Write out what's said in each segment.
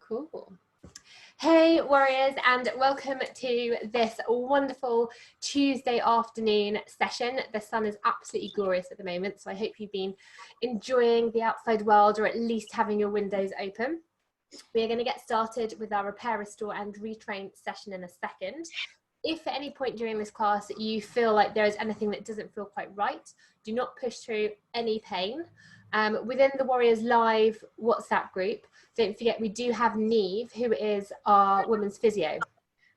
Cool. Hey warriors, and welcome to this wonderful Tuesday afternoon session. The sun is absolutely glorious at the moment, so I hope you've been enjoying the outside world, or at least having your windows open. We're going to get started with our repair, restore and retrain session in a second. If at any point during this class you feel like there is anything that doesn't feel quite right, do not push through any pain. Within the Warriors Live WhatsApp group, don't forget we do have Neve, who is our women's physio.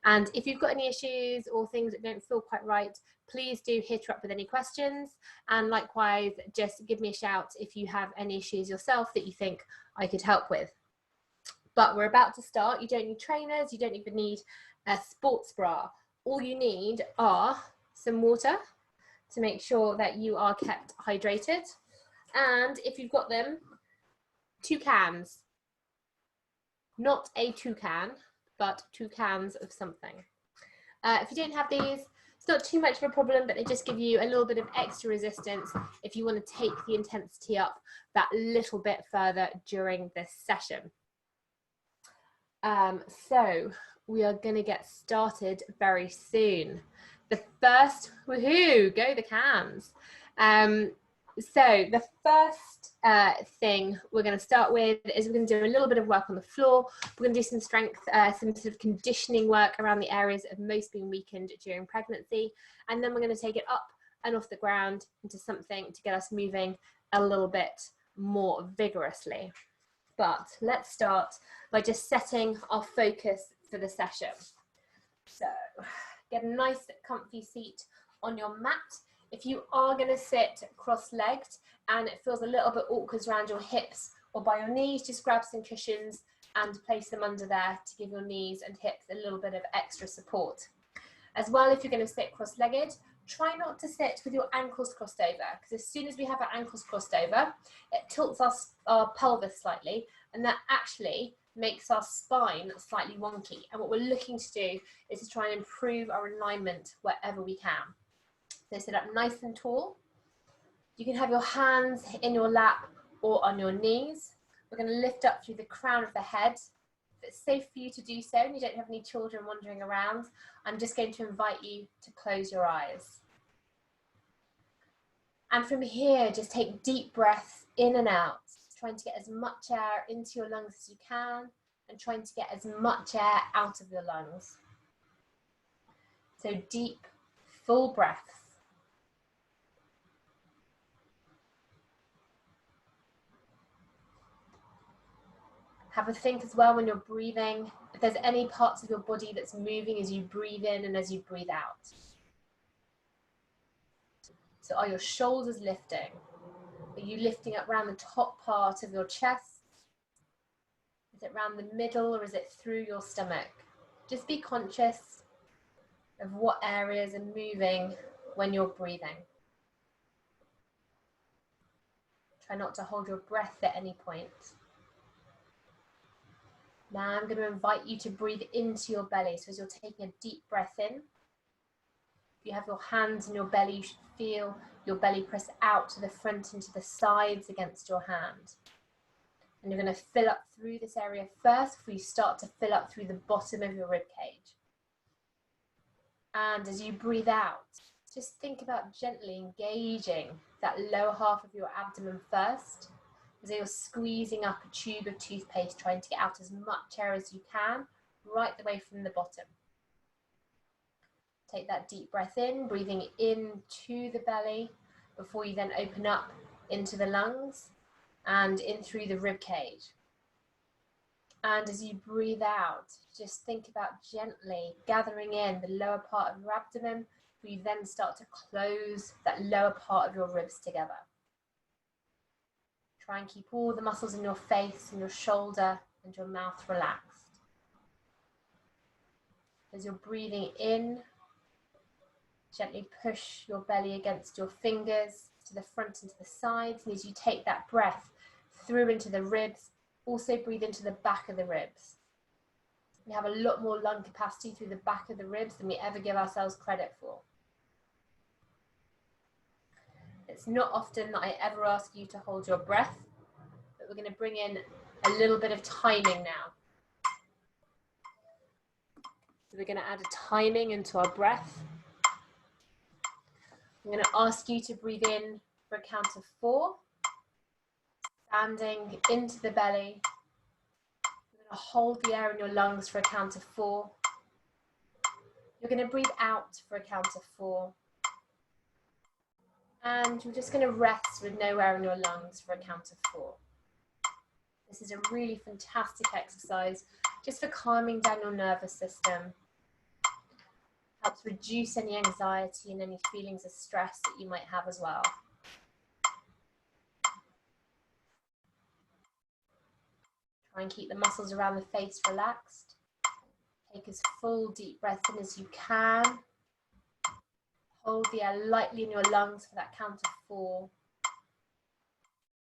And if you've got any issues or things that don't feel quite right, please do hit her up with any questions. And likewise, just give me a shout if you have any issues yourself that you think I could help with. But we're about to start. You don't need trainers, you don't even need a sports bra. All you need are some water to make sure that you are kept hydrated. And if you've got them, 2 cans. Not a toucan, but 2 cans of something. If you don't have these, it's not too much of a problem, but they just give you a little bit of extra resistance if you want to take the intensity up that little bit further during this session. So we are going to get started very soon. The first, woohoo, go the cans. So the first thing we're going to start with is we're going to do a little bit of work on the floor. We're going to do some strength, some sort of conditioning work around the areas of most being weakened during pregnancy. And then we're going to take it up and off the ground into something to get us moving a little bit more vigorously. But let's start by just setting our focus for the session. So get a nice comfy seat on your mat. If you are going to sit cross-legged and it feels a little bit awkward around your hips or by your knees, just grab some cushions and place them under there to give your knees and hips a little bit of extra support. As well, if you're going to sit cross-legged, try not to sit with your ankles crossed over, because as soon as we have our ankles crossed over, it tilts our pelvis slightly, and that actually makes our spine slightly wonky. And what we're looking to do is to try and improve our alignment wherever we can. So sit up nice and tall. You can have your hands in your lap or on your knees. We're going to lift up through the crown of the head. If it's safe for you to do so and you don't have any children wandering around, I'm just going to invite you to close your eyes. And from here, just take deep breaths in and out, trying to get as much air into your lungs as you can and trying to get as much air out of your lungs. So deep, full breaths. Have a think as well when you're breathing, if there's any parts of your body that's moving as you breathe in and as you breathe out. So are your shoulders lifting? Are you lifting up around the top part of your chest? Is it around the middle or is it through your stomach? Just be conscious of what areas are moving when you're breathing. Try not to hold your breath at any point. Now I'm going to invite you to breathe into your belly. So as you're taking a deep breath in, if you have your hands in your belly, you should feel your belly press out to the front and to the sides against your hand. And you're going to fill up through this area first before you start to fill up through the bottom of your rib cage. And as you breathe out, just think about gently engaging that lower half of your abdomen first. As you're squeezing up a tube of toothpaste, trying to get out as much air as you can, right the way from the bottom. Take that deep breath in, breathing into the belly before you then open up into the lungs and in through the rib cage. And as you breathe out, just think about gently gathering in the lower part of your abdomen before you then start to close that lower part of your ribs together. Try and keep all the muscles in your face and your shoulder and your mouth relaxed. As you're breathing in, gently push your belly against your fingers to the front and to the sides. And as you take that breath through into the ribs, also breathe into the back of the ribs. We have a lot more lung capacity through the back of the ribs than we ever give ourselves credit for. It's not often that I ever ask you to hold your breath, but we're going to bring in a little bit of timing now. So we're going to add a timing into our breath. I'm going to ask you to breathe in for a count of 4, standing into the belly. You're going to hold the air in your lungs for a count of 4. You're going to breathe out for a count of 4. And you're just going to rest with no air in your lungs for a count of 4. This is a really fantastic exercise just for calming down your nervous system. Helps reduce any anxiety and any feelings of stress that you might have as well. Try and keep the muscles around the face relaxed. Take as full deep breath in as you can. Hold the air lightly in your lungs for that count of 4.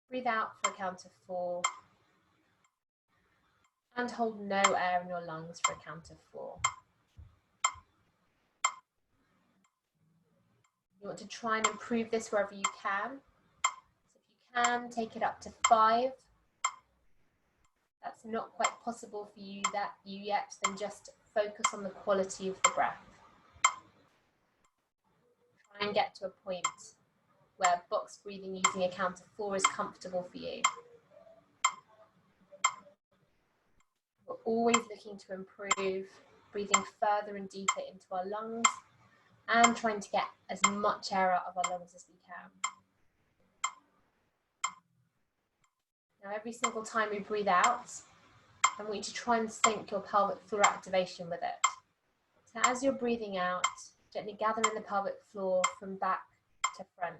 Breathe out for a count of 4. And hold no air in your lungs for a count of 4. You want to try and improve this wherever you can. So if you can, take it up to 5. That's not quite possible for you yet, then just focus on the quality of the breath. Try and get to a point where box breathing using a count of 4 is comfortable for you. We're always looking to improve, breathing further and deeper into our lungs and trying to get as much air out of our lungs as we can. Now, every single time we breathe out, I want you to try and sync your pelvic floor activation with it. So as you're breathing out, gently gather in the pelvic floor from back to front.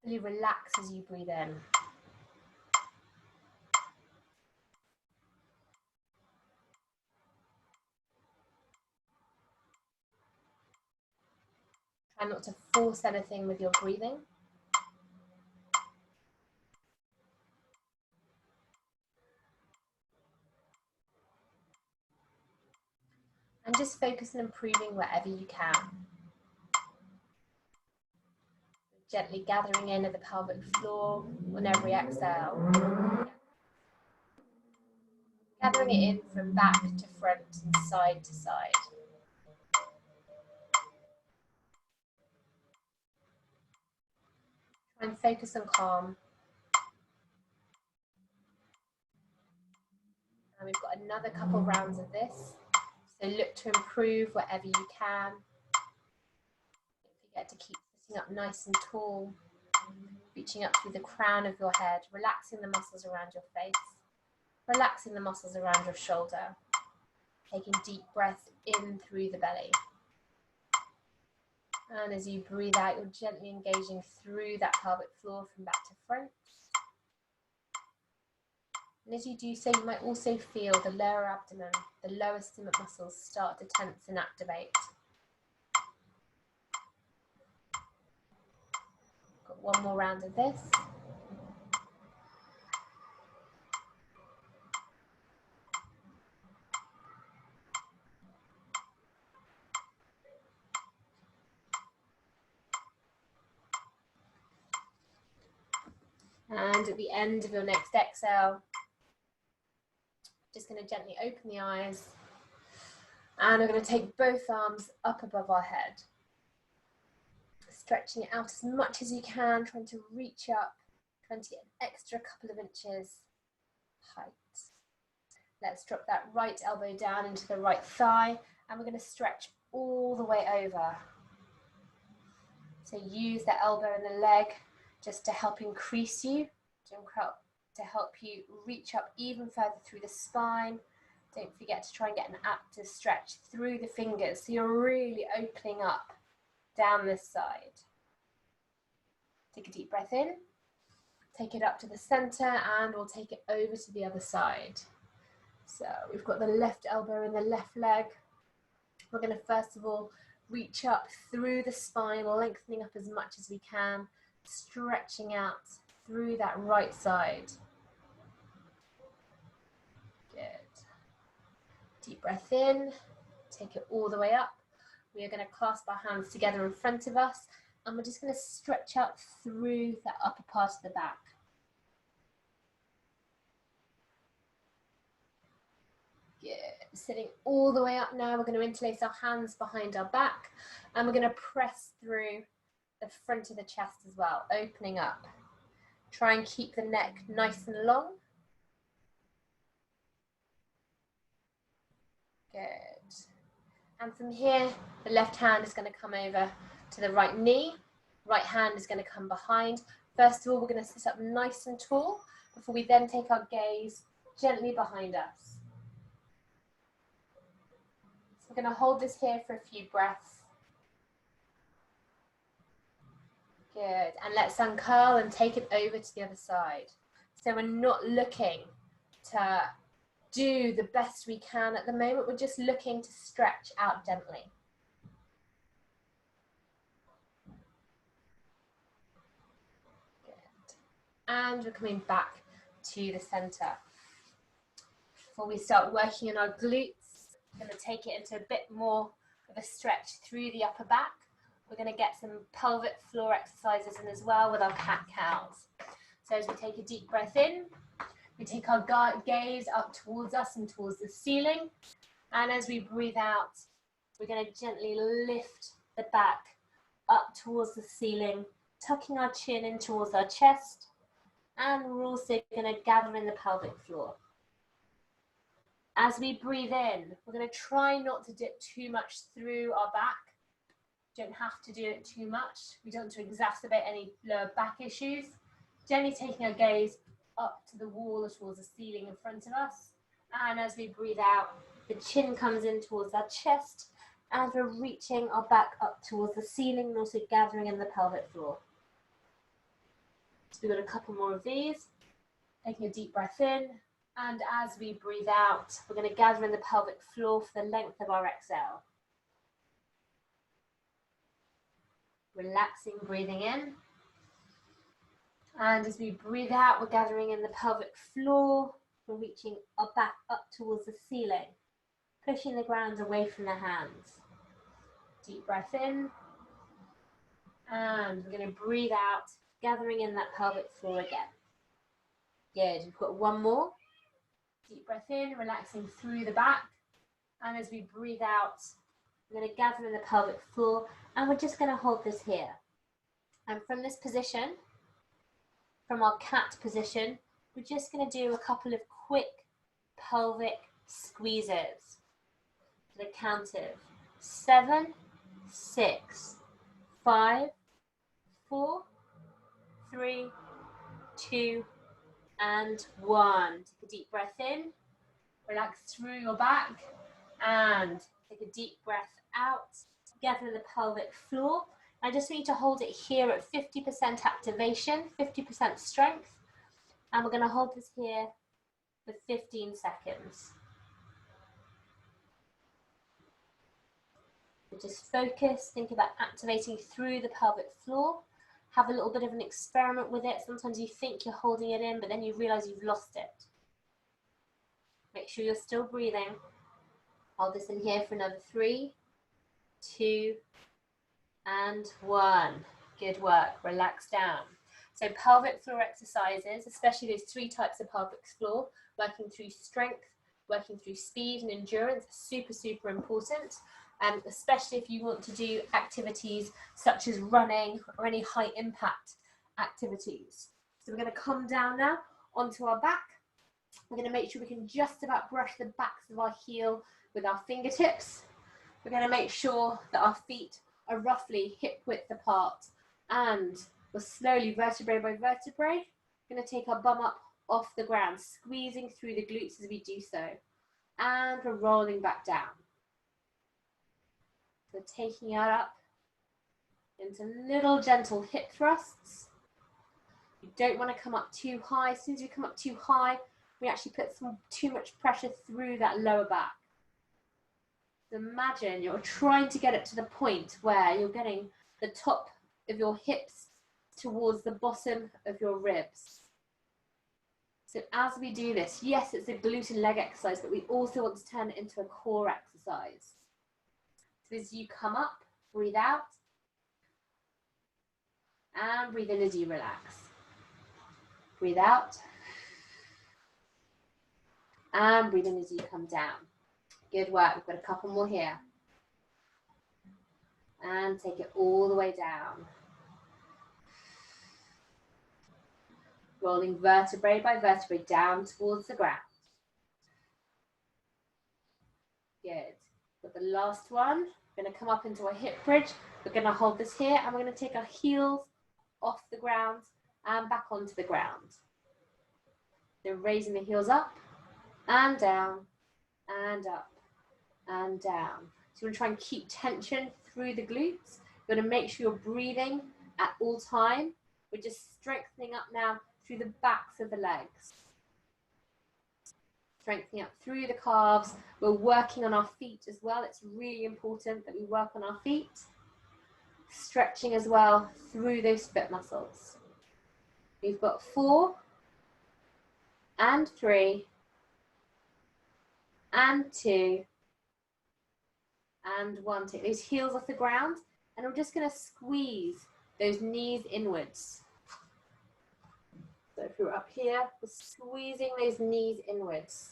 Really relax as you breathe in. Try not to force anything with your breathing. And just focus on improving wherever you can. Gently gathering in at the pelvic floor on every exhale. Gathering it in from back to front and side to side. Try and focus on calm. And we've got another couple rounds of this. So look to improve wherever you can. Don't forget to keep sitting up nice and tall. Reaching up through the crown of your head, relaxing the muscles around your face. Relaxing the muscles around your shoulder. Taking deep breaths in through the belly. And as you breathe out, you're gently engaging through that pelvic floor from back to front. And as you do so, you might also feel the lower abdomen, the lower stomach muscles start to tense and activate. Got one more round of this. And at the end of your next exhale, just going to gently open the eyes. And we're going to take both arms up above our head. Stretching it out as much as you can, trying to reach up, trying to get an extra couple of inches height. Let's drop that right elbow down into the right thigh, and we're going to stretch all the way over. So use the elbow and the leg just to help increase you, to help you reach up even further through the spine. Don't forget to try and get an active stretch through the fingers, so you're really opening up down this side. Take a deep breath in, take it up to the center, and we'll take it over to the other side. So we've got the left elbow and the left leg. We're going to first of all reach up through the spine, lengthening up as much as we can, stretching out through that right side. Good. Deep breath in, take it all the way up. We are going to clasp our hands together in front of us, and we're just going to stretch out through the upper part of the back. Sitting all the way up now, we're going to interlace our hands behind our back, and we're going to press through the front of the chest as well, opening up. Try and keep the neck nice and long. Good. And from here, the left hand is going to come over to the right knee. Right hand is going to come behind. First of all, we're going to sit up nice and tall before we then take our gaze gently behind us. So we're going to hold this here for a few breaths. Good. And let's uncurl and take it over to the other side. So we're not looking to do the best we can at the moment. We're just looking to stretch out gently. Good. And we're coming back to the center. Before we start working on our glutes, we're going to take it into a bit more of a stretch through the upper back. We're going to get some pelvic floor exercises in as well with our cat-cows. So as we take a deep breath in, we take our gaze up towards us and towards the ceiling. And as we breathe out, we're going to gently lift the back up towards the ceiling, tucking our chin in towards our chest. And we're also going to gather in the pelvic floor. As we breathe in, we're going to try not to dip too much through our back. You don't have to do it too much. We don't want to exacerbate any lower back issues. Gently taking our gaze up to the wall or towards the ceiling in front of us. And as we breathe out, the chin comes in towards our chest, and we're reaching our back up towards the ceiling and also gathering in the pelvic floor. So we've got a couple more of these. Taking a deep breath in, and as we breathe out, we're going to gather in the pelvic floor for the length of our exhale. Relaxing, breathing in. And as we breathe out, we're gathering in the pelvic floor. We're reaching our back up towards the ceiling, pushing the ground away from the hands. Deep breath in. And we're going to breathe out, gathering in that pelvic floor again. Good. We've got one more. Deep breath in, relaxing through the back. And as we breathe out, we're going to gather in the pelvic floor, and we're just going to hold this here. And from this position, from our cat position, we're just going to do a couple of quick pelvic squeezes. To the count of 7, 6, 5, 4, 3, 2, and 1. Take a deep breath in, relax through your back, and take a deep breath out. Gather in the pelvic floor. I just need to hold it here at 50% activation, 50% strength. And we're going to hold this here for 15 seconds. So just focus, think about activating through the pelvic floor. Have a little bit of an experiment with it. Sometimes you think you're holding it in, but then you realize you've lost it. Make sure you're still breathing. Hold this in here for another 3, 2, and 1. Good work. Relax down. So pelvic floor exercises, especially those 3 types of pelvic floor, working through strength, working through speed and endurance, super, super important. Especially if you want to do activities such as running or any high impact activities. So we're going to come down now onto our back. We're going to make sure we can just about brush the backs of our heel with our fingertips. We're going to make sure that our feet are roughly hip width apart, and we're slowly, vertebrae by vertebrae, going to take our bum up off the ground, squeezing through the glutes as we do so, and we're rolling back down. So taking it up into little gentle hip thrusts. You don't want to come up too high. As soon as we come up too high, we actually put too much pressure through that lower back. So imagine you're trying to get it to the point where you're getting the top of your hips towards the bottom of your ribs. So as we do this, yes, it's a glute and leg exercise, but we also want to turn it into a core exercise. So as you come up, breathe out, and breathe in as you relax. Breathe out, and breathe in as you come down. Good work. We've got a couple more here. And take it all the way down. Rolling vertebrae by vertebrae down towards the ground. Good. Got the last one. We're going to come up into a hip bridge. We're going to hold this here and we're going to take our heels off the ground and back onto the ground. So raising the heels up and down and up and down. So you want to try and keep tension through the glutes. You want to make sure you're breathing at all time. We're just strengthening up now through the backs of the legs. Strengthening up through the calves. We're working on our feet as well. It's really important that we work on our feet. Stretching as well through those foot muscles. We've got 4 and 3 and 2 and 1. Take those heels off the ground and we're just going to squeeze those knees inwards. So if you're up here, we're squeezing those knees inwards.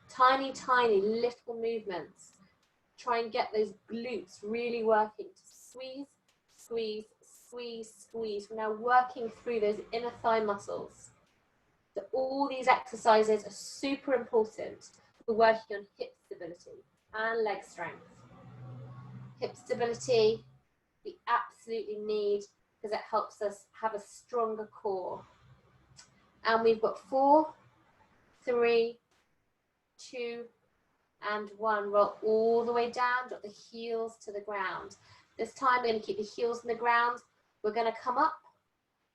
Tiny, tiny little movements. Try and get those glutes really working to squeeze, squeeze, squeeze, squeeze. We're now working through those inner thigh muscles. So all these exercises are super important for working on hip stability and leg strength. Hip stability we absolutely need because it helps us have a stronger core. And we've got 4, 3, 2, and 1. Roll all the way down, drop the heels to the ground. This time we're going to keep the heels on the ground. We're going to come up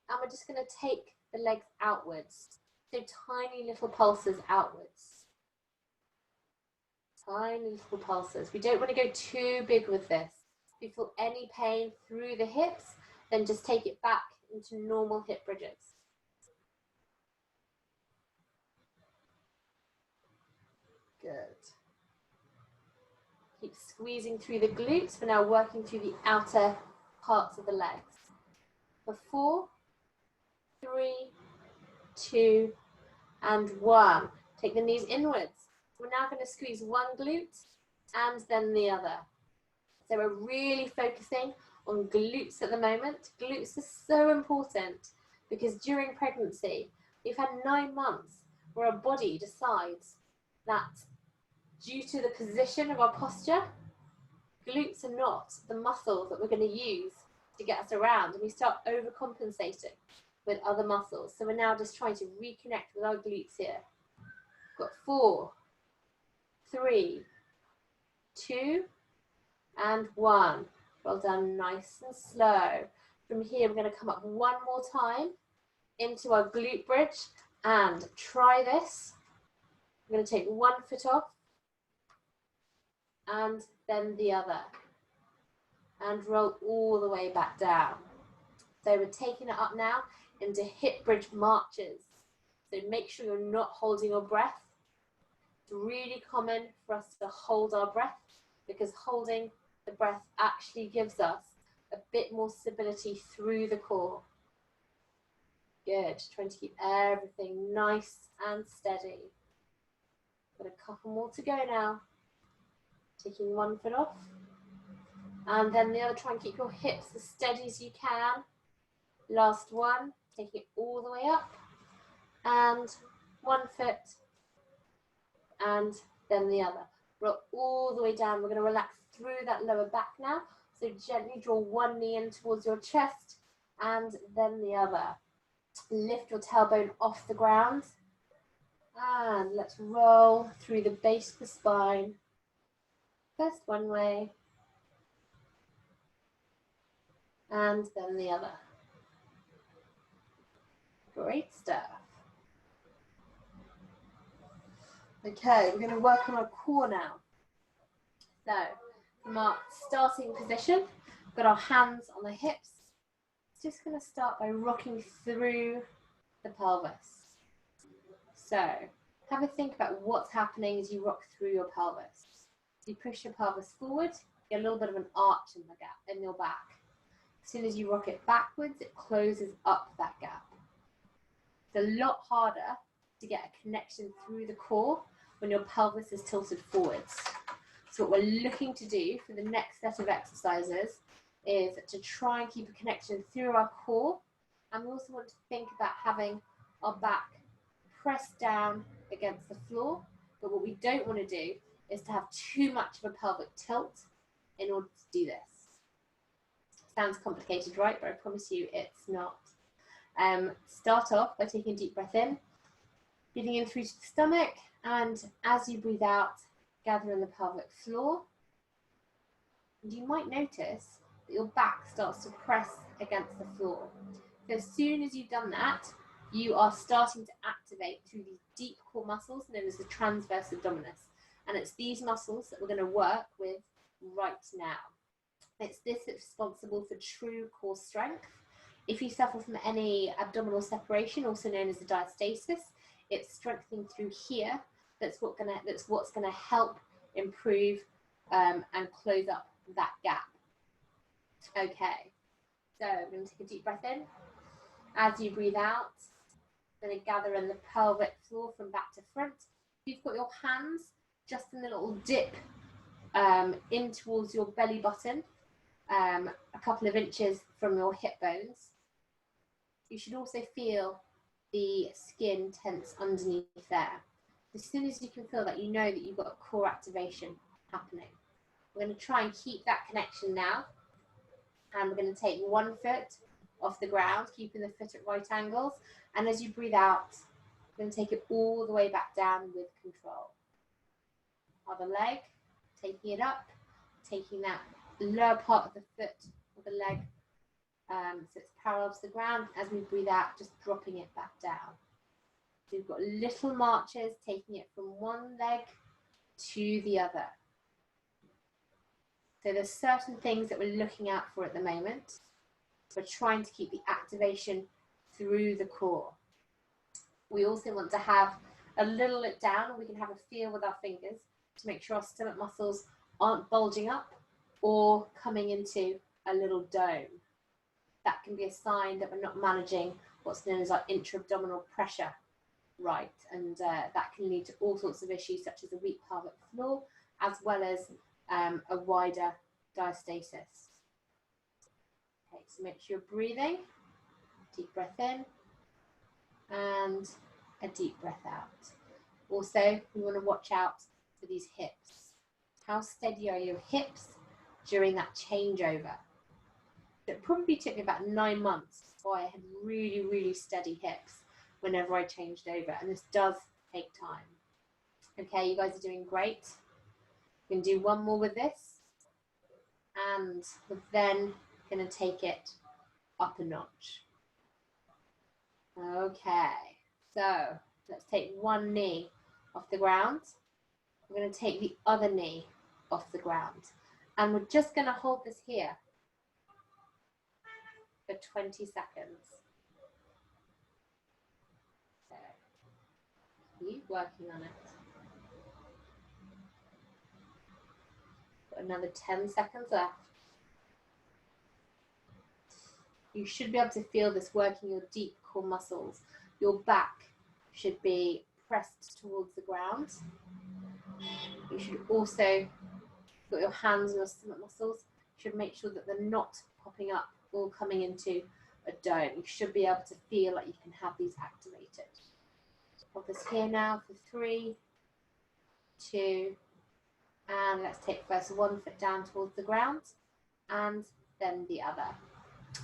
and we're just going to take the legs outwards. So tiny little pulses outwards. Tiny little pulses. We don't want to go too big with this. If you feel any pain through the hips, then just take it back into normal hip bridges. Good. Keep squeezing through the glutes. We're now working through the outer parts of the legs. For 4, 3, 2, and 1. Take the knees inwards. We're now going to squeeze one glute and then the other. So we're really focusing on glutes at the moment. Glutes are so important because during pregnancy, we've had 9 months where our body decides that due to the position of our posture, glutes are not the muscles that we're going to use to get us around, and we start overcompensating with other muscles. So we're now just trying to reconnect with our glutes here. Got 4, 3, 2, and 1. Roll down nice and slow. From here, we're going to come up one more time into our glute bridge and try this. I'm going to take one foot off and then the other and roll all the way back down. So we're taking it up now into hip bridge marches. So make sure you're not holding your breath. It's really common for us to hold our breath because holding the breath actually gives us a bit more stability through the core. Good, trying to keep everything nice and steady. Got a couple more to go now. Taking one foot off. And then the other, try and keep your hips as steady as you can. Last one, taking it all the way up. And one foot. And then the other. Roll all the way down. We're going to relax through that lower back now. So gently draw one knee in towards your chest and then the other. Lift your tailbone off the ground. And let's roll through the base of the spine. First one way. And then the other. Great stuff. Okay, we're going to work on our core now. So, from our starting position, we've got our hands on the hips. Just going to start by rocking through the pelvis. So, have a think about what's happening as you rock through your pelvis. You push your pelvis forward, get a little bit of an arch in the gap in your back. As soon as you rock it backwards, it closes up that gap. It's a lot harder to get a connection through the core when your pelvis is tilted forwards. So what we're looking to do for the next set of exercises is to try and keep a connection through our core. And we also want to think about having our back pressed down against the floor. But what we don't want to do is to have too much of a pelvic tilt in order to do this. Sounds complicated, right? But I promise you it's not. Start off by taking a deep breath in, breathing in through to the stomach, and as you breathe out, gather in the pelvic floor. And you might notice that your back starts to press against the floor. So as soon as you've done that, you are starting to activate through these deep core muscles known as the transverse abdominis. And it's these muscles that we're going to work with right now. It's this that's responsible for true core strength. If you suffer from any abdominal separation, also known as a diastasis, it's strengthening through here. That's what's gonna help improve and close up that gap. Okay, so I'm going to take a deep breath in. As you breathe out, I'm going to gather in the pelvic floor from back to front. You've got your hands just in a little dip in towards your belly button, a couple of inches from your hip bones. You should also feel the skin tense underneath there. As soon as you can feel that, you know that you've got a core activation happening. We're going to try and keep that connection now. And we're going to take one foot off the ground, keeping the foot at right angles. And as you breathe out, we're going to take it all the way back down with control. Other leg, taking it up, taking that lower part of the foot or the leg so it's parallel to the ground. As we breathe out, just dropping it back down. So we've got little marches, taking it from one leg to the other. So there's certain things that we're looking out for at the moment. We're trying to keep the activation through the core. We also want to have a little look down, and we can have a feel with our fingers to make sure our stomach muscles aren't bulging up or coming into a little dome. That can be a sign that we're not managing what's known as our intra-abdominal pressure right, and that can lead to all sorts of issues such as a weak pelvic floor as well as a wider diastasis. Okay, so make sure you're breathing, deep breath in and a deep breath out. Also, we want to watch out for these hips. How steady are your hips during that changeover? It probably took me about 9 months before I had really, really steady hips whenever I changed over, and this does take time. Okay, you guys are doing great. We can do one more with this, and we're then going to take it up a notch. Okay, so let's take one knee off the ground. We're going to take the other knee off the ground, and we're just going to hold this here for 20 seconds. So keep working on it. Got another 10 seconds left. You should be able to feel this working your deep core muscles. Your back should be pressed towards the ground. You should also got your hands and your stomach muscles. You should make sure that they're not popping up or coming into a dome. You should be able to feel like you can have these activated. Hold this here now for 3, 2, and let's take first one foot down towards the ground and then the other.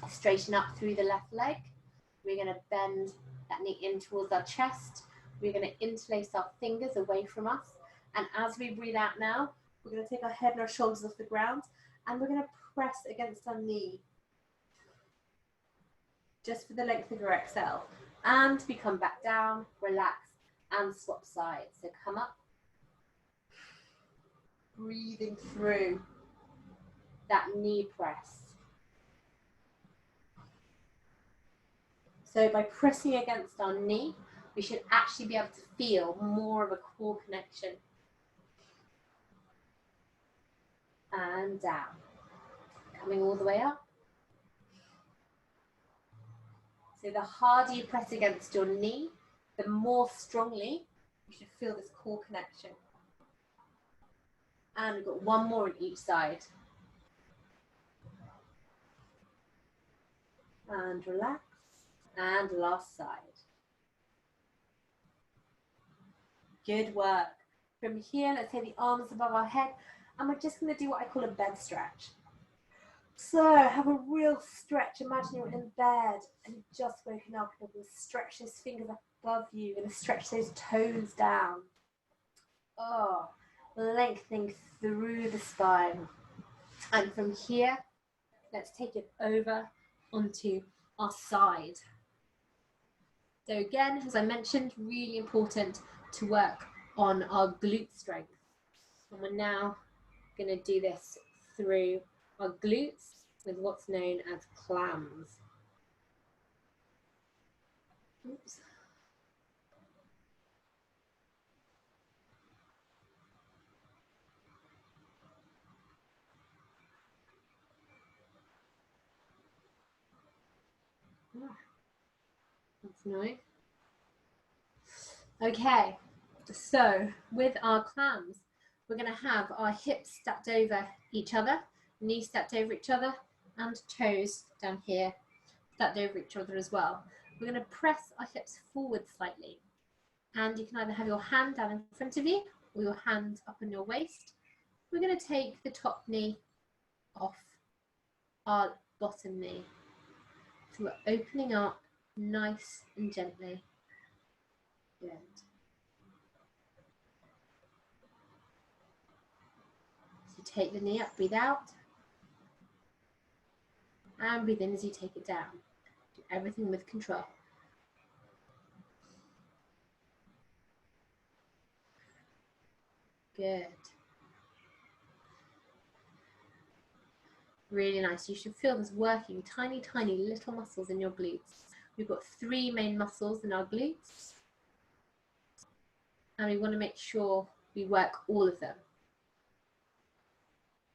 Straighten up through the left leg. We're going to bend that knee in towards our chest. We're going to interlace our fingers away from us. And as we breathe out now, we're going to take our head and our shoulders off the ground, and we're going to press against our knee just for the length of your exhale. And we come back down, relax, and swap sides. So come up, breathing through that knee press. So by pressing against our knee, we should actually be able to feel more of a core connection. And down. Coming all the way up. So the harder you press against your knee, the more strongly you You should feel this core connection. And we've got one more on each side. And relax. And last side. Good work. From here, let's take the arms above our head, and we're just going to do what I call a bed stretch. So have a real stretch. Imagine you're in bed and you've just woken up, and you're going to stretch those fingers above you. You're going to stretch those toes down. Oh, lengthening through the spine. And from here, let's take it over onto our side. So again, as I mentioned, really important to work on our glute strength. And we're now going to do this through our glutes with what's known as clams. Oops. That's nice. Okay, so with our clams, we're going to have our hips stacked over each other, knees stacked over each other, and toes down here stacked over each other as well. We're going to press our hips forward slightly, and you can either have your hand down in front of you or your hand up on your waist. We're going to take the top knee off our bottom knee. So we're opening up nice and gently. Good. So take the knee up, breathe out. And breathe in as you take it down. Do everything with control. Good. Really nice. You should feel this working tiny, tiny little muscles in your glutes. We've got 3 main muscles in our glutes. And we want to make sure we work all of them.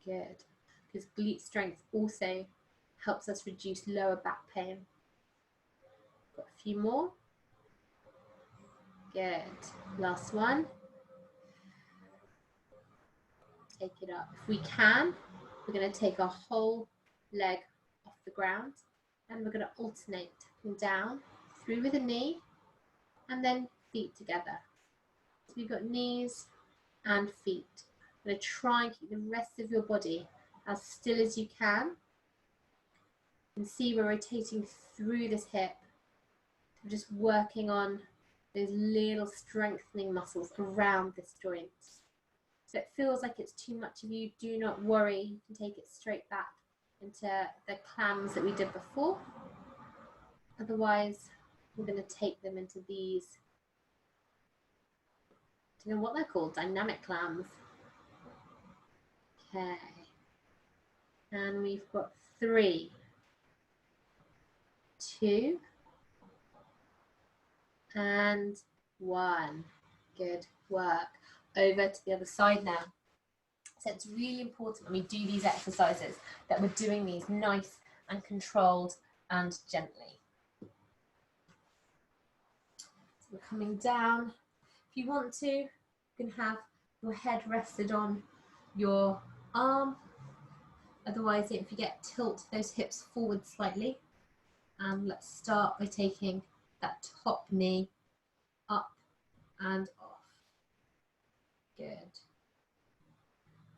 Good. Because glute strength also helps us reduce lower back pain. Got a few more. Good. Last one. Take it up. If we can, we're going to take our whole leg off the ground, and we're going to alternate down, through with the knee, and then feet together. So we've got knees and feet. I'm going to try and keep the rest of your body as still as you can. You can see we're rotating through this hip. We're just working on those little strengthening muscles around this joint. So it feels like it's too much of you, do not worry. You can take it straight back into the clams that we did before. Otherwise, we're going to take them into these, do you know what they're called? Dynamic clams. Okay. And we've got 3, 2, and 1. Good work. Over to the other side now. So it's really important when we do these exercises that we're doing these nice and controlled and gently. So we're coming down. If you want to, you can have your head rested on your arm. Otherwise, don't forget, tilt those hips forward slightly. And let's start by taking that top knee up and off. Good.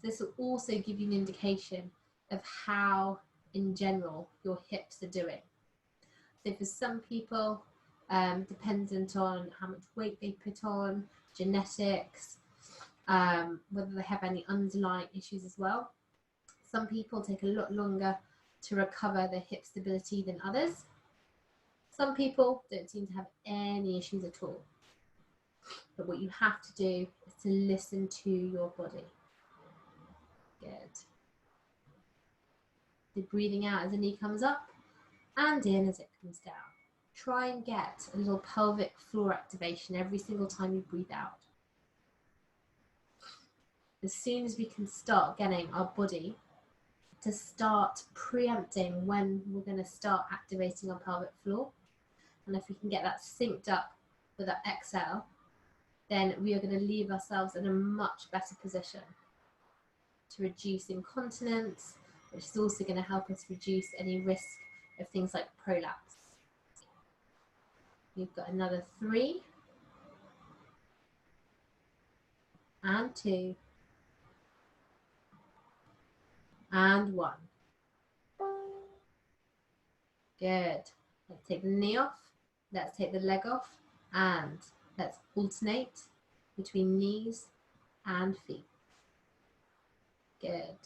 This will also give you an indication of how, in general, your hips are doing. So for some people, dependent on how much weight they put on, genetics, whether they have any underlying issues as well. Some people take a lot longer to recover their hip stability than others. Some people don't seem to have any issues at all. But what you have to do is to listen to your body. Good. So breathing out as the knee comes up and in as it comes down. Try and get a little pelvic floor activation every single time you breathe out. As soon as we can start getting our body to start preempting when we're going to start activating our pelvic floor, and if we can get that synced up with our exhale, then we are going to leave ourselves in a much better position to reduce incontinence, which is also going to help us reduce any risk of things like prolapse. We've got another 3 and 2 and 1. Good. Let's take the knee off. Let's take the leg off, and let's alternate between knees and feet. Good.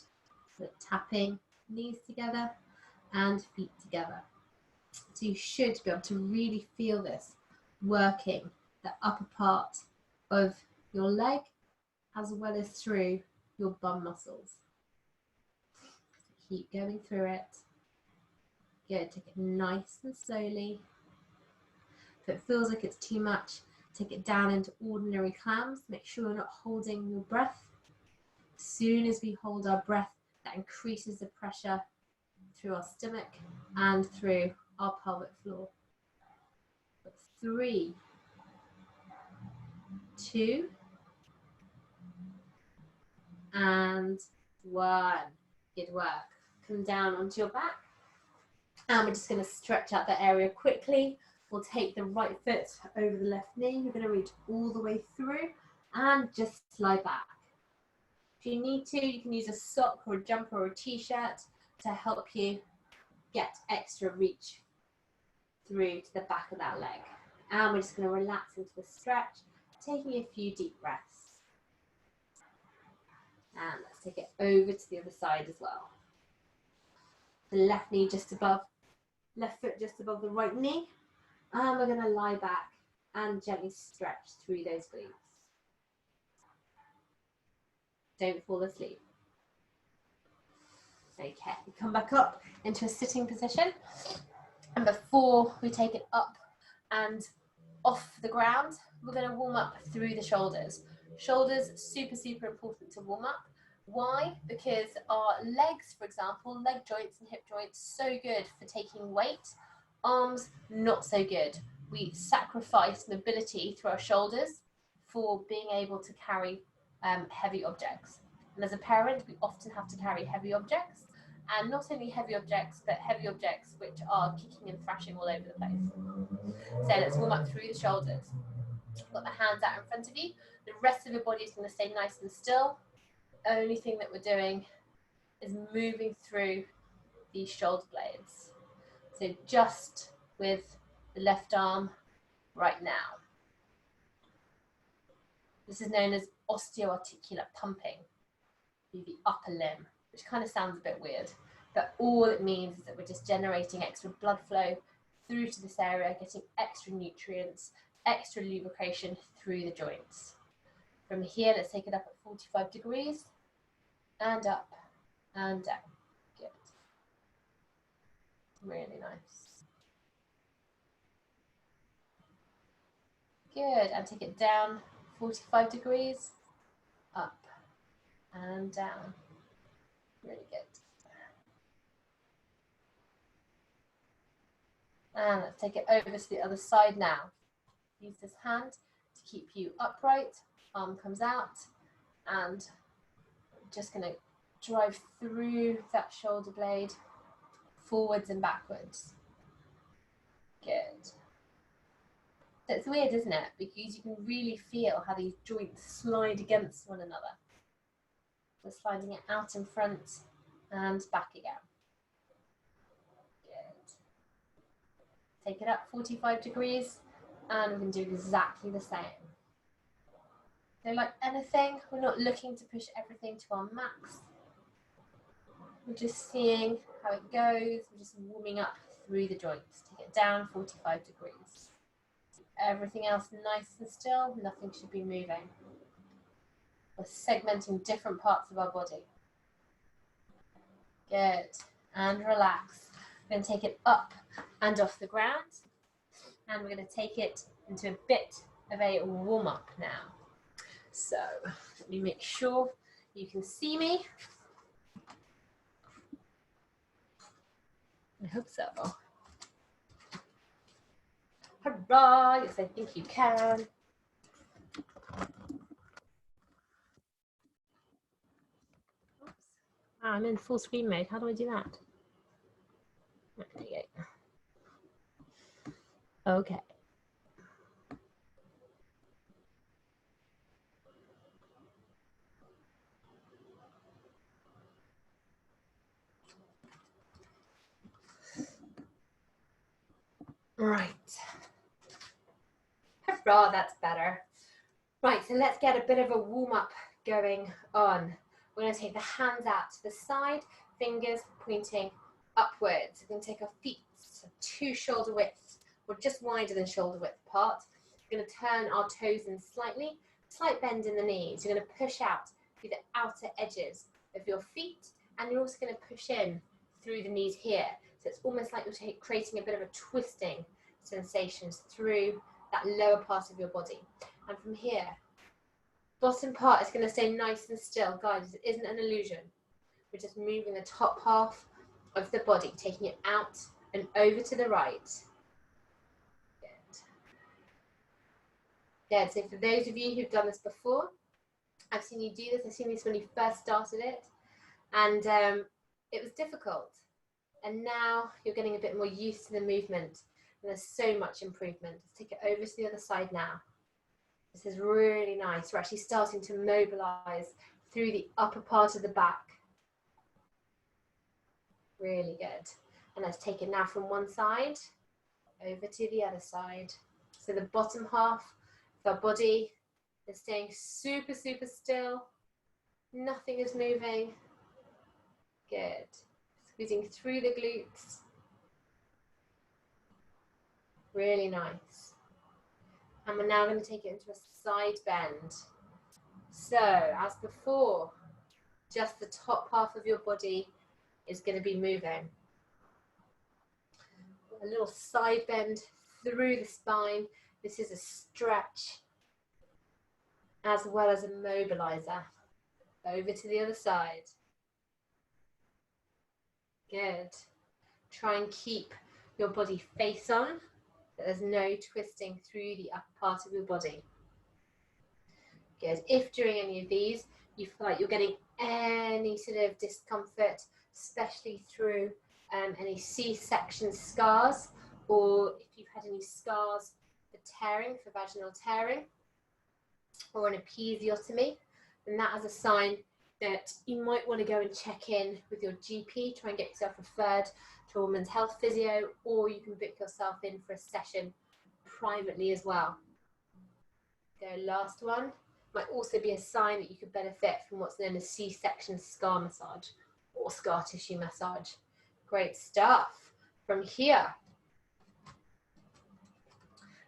So tapping knees together and feet together. So you should be able to really feel this working the upper part of your leg as well as through your bum muscles. Keep going through it. Good. Take it nice and slowly. If it feels like it's too much, take it down into ordinary clams. Make sure you're not holding your breath. As soon as we hold our breath, that increases the pressure through our stomach and through our pelvic floor. 3, 2, and 1. Good work. Come down onto your back. And we're just going to stretch out that area quickly. We'll take the right foot over the left knee. You're going to reach all the way through and just slide back. If you need to, you can use a sock or a jumper or a t-shirt to help you get extra reach through to the back of that leg. And we're just going to relax into the stretch, taking a few deep breaths. And let's take it over to the other side as well. The left knee just above, left foot just above the right knee. And we're going to lie back and gently stretch through those glutes. Don't fall asleep. Okay, come back up into a sitting position. And before we take it up and off the ground, we're going to warm up through the shoulders. Shoulders, super, super important to warm up. Why? Because our legs, for example, leg joints and hip joints, so good for taking weight. Arms, not so good. We sacrifice mobility through our shoulders for being able to carry heavy objects. And as a parent, we often have to carry heavy objects. And not only heavy objects, but heavy objects which are kicking and thrashing all over the place. So let's warm up through the shoulders. Got the hands out in front of you. The rest of your body is going to stay nice and still. The only thing that we're doing is moving through these shoulder blades. So just with the left arm right now. This is known as osteoarticular pumping through the upper limb, which kind of sounds a bit weird, but all it means is that we're just generating extra blood flow through to this area, getting extra nutrients, extra lubrication through the joints. From here, let's take it up at 45 degrees, and up and down. Good. Really nice. Good, and take it down 45 degrees, up and down. Really good. And let's take it over to the other side now. Use this hand to keep you upright. Arm comes out, and I'm just going to drive through that shoulder blade, forwards and backwards. Good. So it's weird, isn't it? Because you can really feel how these joints slide against one another. We're sliding it out in front and back again. Good. Take it up 45 degrees, and we're going to do exactly the same. So like anything, we're not looking to push everything to our max. We're just seeing how it goes. We're just warming up through the joints. Take it down 45 degrees. Everything else nice and still, nothing should be moving. We're segmenting different parts of our body. Good. And relax. We're going to take it up and off the ground. And we're going to take it into a bit of a warm-up now. So let me make sure you can see me. I hope so. Hurrah! Yes, I think you can. I'm in full screen mode. How do I do that? There you go. Okay. Right. Hurrah, that's better. Right, so let's get a bit of a warm-up going on. We're going to take the hands out to the side, fingers pointing upwards. We're going to take our feet to 2 shoulder widths, or just wider than shoulder width apart. We're going to turn our toes in slightly, slight bend in the knees. You're going to push out through the outer edges of your feet, and you're also going to push in through the knees here. So it's almost like you're creating a bit of a twisting sensations through that lower part of your body. And from here, bottom part is going to stay nice and still. Guys, it isn't an illusion. We're just moving the top half of the body, taking it out and over to the right. Good. Good. So for those of you who've done this before, I've seen you do this. I've seen this when you first started it. And it was difficult. And now you're getting a bit more used to the movement. And there's so much improvement. Let's take it over to the other side now. This is really nice. We're actually starting to mobilize through the upper part of the back. Really good. And let's take it now from one side over to the other side. So the bottom half of our body is staying super, super still. Nothing is moving. Good. Squeezing through the glutes. Really nice. And we're now going to take it into a side bend. So, as before, just the top half of your body is going to be moving. A little side bend through the spine. This is a stretch as well as a mobilizer. Over to the other side. Good. Try and keep your body face on, so there's no twisting through the upper part of your body. Good. If during any of these you feel like you're getting any sort of discomfort, especially through any C-section scars, or if you've had any scars for tearing, for vaginal tearing, or an episiotomy, then that is a sign that you might want to go and check in with your GP, try and get yourself referred to a women's health physio, or you can book yourself in for a session privately as well. The last one might also be a sign that you could benefit from what's known as C-section scar massage or scar tissue massage. Great stuff. From here,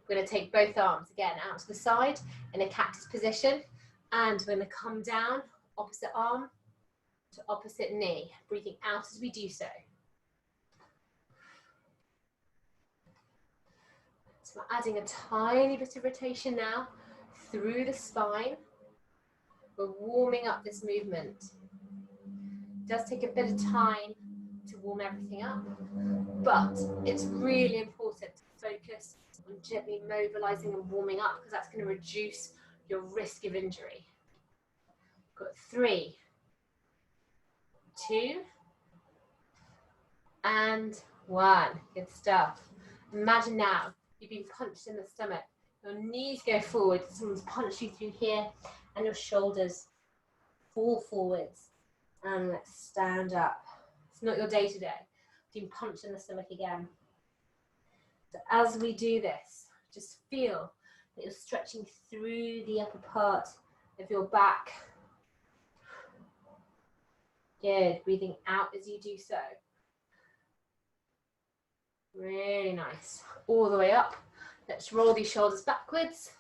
we're going to take both arms again out to the side in a cactus position, and we're going to come down, opposite arm to opposite knee, breathing out as we do so. So we're adding a tiny bit of rotation now through the spine. We're warming up this movement. It does take a bit of time to warm everything up, but it's really important to focus on gently mobilizing and warming up, because that's going to reduce your risk of injury. Got 3, 2, and 1. Good stuff. Imagine now you've been punched in the stomach. Your knees go forward, someone's punched you through here, and your shoulders fall forwards. And let's stand up. It's not your day today. You've been punched in the stomach again. So as we do this, just feel that you're stretching through the upper part of your back. Good. Breathing out as you do so. Really nice. All the way up. Let's roll these shoulders backwards.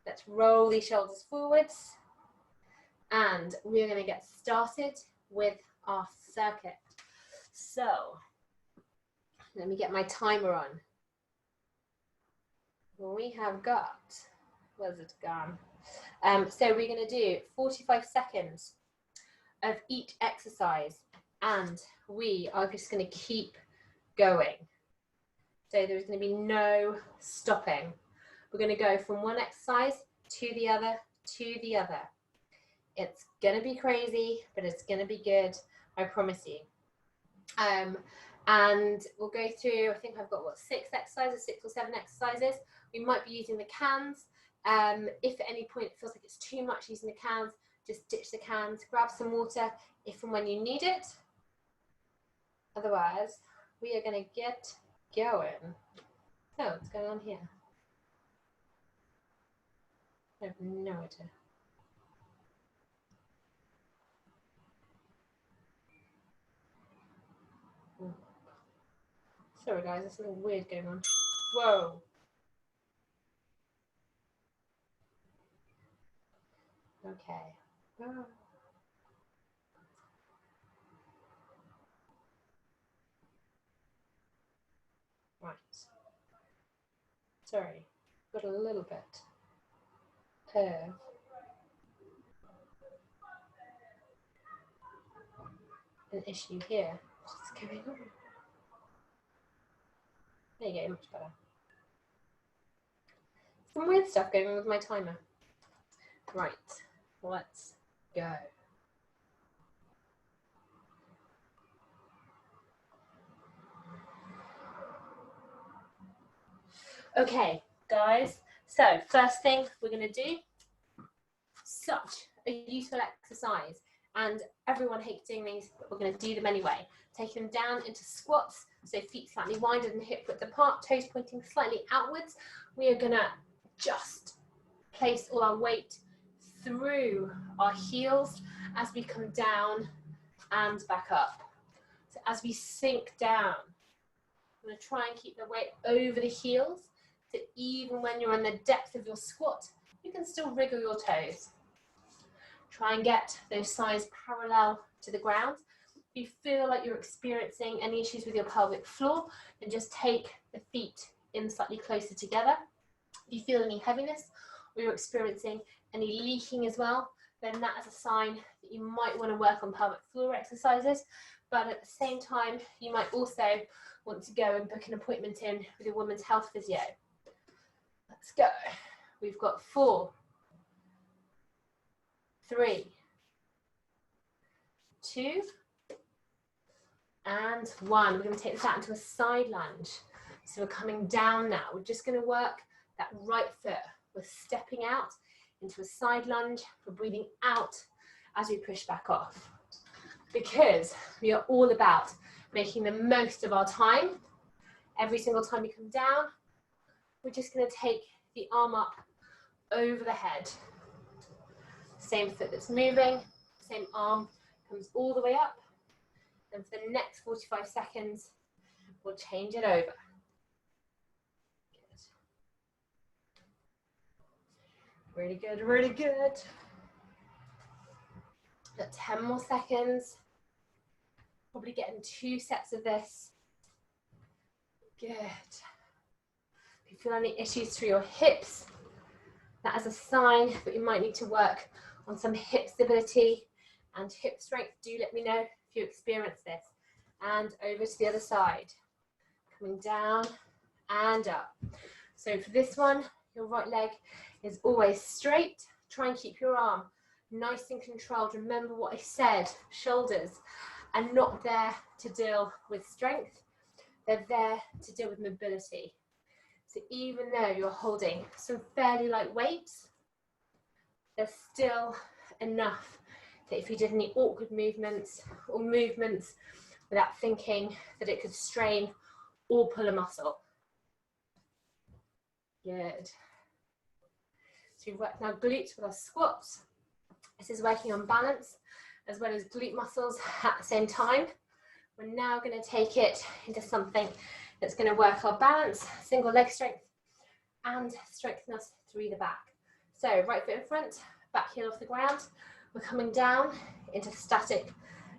Let's roll these shoulders forwards. And we're going to get started with our circuit. So, let me get my timer on. We have got, where's it gone? So we're going to do 45 seconds of each exercise, and we are just going to keep going. So there's going to be no stopping. We're going to go from one exercise to the other, to the other. It's gonna be crazy, but it's gonna be good, I promise you. And we'll go through, I think I've got, what, 6 or 7 exercises. We might be using the cans. If at any point it feels like it's too much using the cans, just ditch the cans, grab some water if and when you need it. Otherwise, we are going to get going. So, what's going on here? I have no idea. Ooh. Sorry guys, there's something weird going on. Whoa. Okay. Oh. Right. Sorry, got a little bit of an issue here. What's going on? There you go, much better. Some weird stuff going on with my timer. Right, let's go. Okay, guys, so first thing we're going to do, such a useful exercise, and everyone hates doing these, but we're going to do them anyway. Taking them down into squats, so feet slightly wider than hip width apart, toes pointing slightly outwards. We are going to just place all our weight through our heels as we come down and back up. So as we sink down, I'm going to try and keep the weight over the heels, so even when you're in the depth of your squat, you can still wriggle your toes. Try and get those thighs parallel to the ground. If you feel like you're experiencing any issues with your pelvic floor, then just take the feet in slightly closer together. If you feel any heaviness or you're experiencing any leaking as well, then that is a sign that you might want to work on pelvic floor exercises. But at the same time, you might also want to go and book an appointment in with your women's health physio. Let's go. We've got 4, 3, 2, and 1. We're going to take this out into a side lunge. So we're coming down now. We're just going to work that right foot. We're stepping out into a side lunge. We're breathing out as we push back off. Because we are all about making the most of our time. Every single time we come down, we're just going to take the arm up over the head. Same foot that's moving, same arm comes all the way up. And for the next 45 seconds, we'll change it over. Good. Really good, really good. Got 10 more seconds. Probably getting 2 sets of this. Good. If you feel any issues through your hips, that is a sign that you might need to work on some hip stability and hip strength. Do let me know if you experience this. And over to the other side. Coming down and up. So for this one, your right leg is always straight. Try and keep your arm nice and controlled. Remember what I said, shoulders are not there to deal with strength. They're there to deal with mobility. So even though you're holding some fairly light weights, there's still enough that if you did any awkward movements or movements without thinking that it could strain or pull a muscle. Good. So we've worked now glutes with our squats. This is working on balance as well as glute muscles at the same time. We're now going to take it into something that's going to work our balance, single leg strength, and strengthen us through the back. So right foot in front, back heel off the ground. We're coming down into static